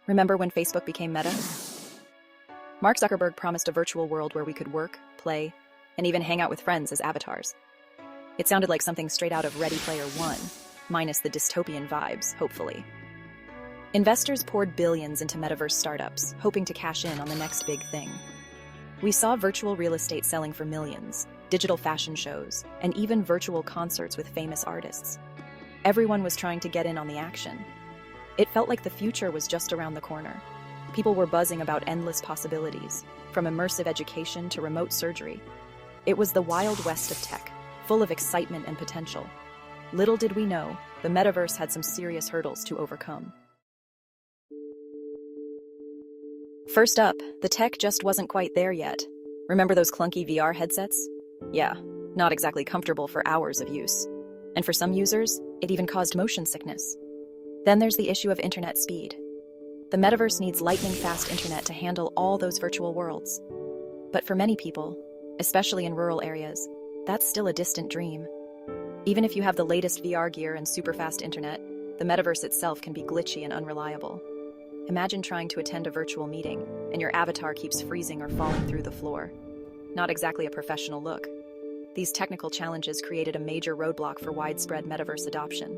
Remember when Facebook became Meta? Mark Zuckerberg promised a virtual world where we could work, play, and even hang out with friends as avatars. It sounded like something straight out of Ready Player One, minus the dystopian vibes, hopefully. Investors poured billions into metaverse startups, hoping to cash in on the next big thing. We saw virtual real estate selling for millions, digital fashion shows, and even virtual concerts with famous artists. Everyone was trying to get in on the action. It felt like the future was just around the corner. People were buzzing about endless possibilities, from immersive education to remote surgery. It was the wild west of tech, full of excitement and potential. Little did we know, the metaverse had some serious hurdles to overcome. First up, the tech just wasn't quite there yet. Remember those clunky VR headsets? Yeah, not exactly comfortable for hours of use. And for some users, it even caused motion sickness. Then there's the issue of internet speed. The metaverse needs lightning-fast internet to handle all those virtual worlds. But for many people, especially in rural areas, that's still a distant dream. Even if you have the latest VR gear and super-fast internet, the metaverse itself can be glitchy and unreliable. Imagine trying to attend a virtual meeting, and your avatar keeps freezing or falling through the floor. Not exactly a professional look. These technical challenges created a major roadblock for widespread metaverse adoption.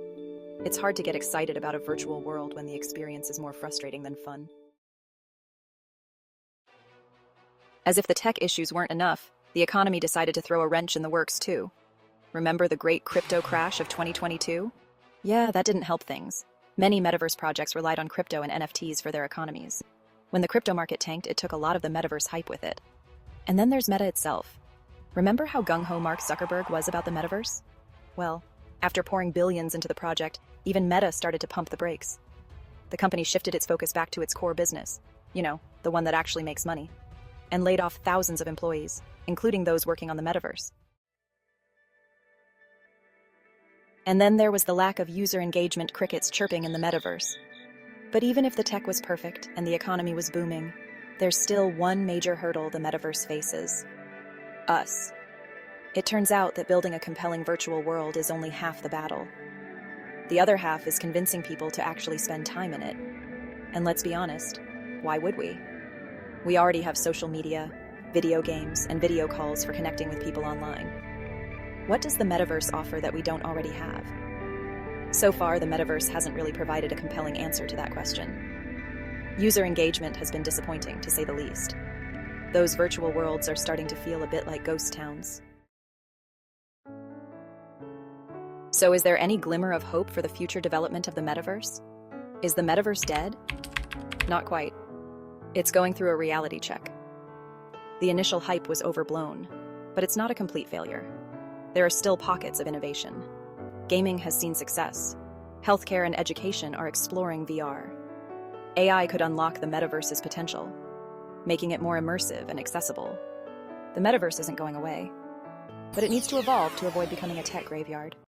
It's hard to get excited about a virtual world when the experience is more frustrating than fun. As if the tech issues weren't enough, the economy decided to throw a wrench in the works too. Remember the great crypto crash of 2022? Yeah, that didn't help things. Many metaverse projects relied on crypto and NFTs for their economies. When the crypto market tanked, it took a lot of the metaverse hype with it. And then there's Meta itself. Remember how gung-ho Mark Zuckerberg was about the metaverse? Well, after pouring billions into the project, even Meta started to pump the brakes. The company shifted its focus back to its core business, the one that actually makes money, and laid off thousands of employees, including those working on the metaverse. And then there was the lack of user engagement, crickets chirping in the metaverse. But even if the tech was perfect and the economy was booming, there's still one major hurdle the metaverse faces: us. It turns out that building a compelling virtual world is only half the battle. The other half is convincing people to actually spend time in it. And let's be honest, why would we? We already have social media, video games, and video calls for connecting with people online. What does the metaverse offer that we don't already have? So far, the metaverse hasn't really provided a compelling answer to that question. User engagement has been disappointing, to say the least. Those virtual worlds are starting to feel a bit like ghost towns. So is there any glimmer of hope for the future development of the metaverse? Is the metaverse dead? Not quite. It's going through a reality check. The initial hype was overblown, but it's not a complete failure. There are still pockets of innovation. Gaming has seen success. Healthcare and education are exploring VR. AI could unlock the metaverse's potential, making it more immersive and accessible. The metaverse isn't going away, but it needs to evolve to avoid becoming a tech graveyard.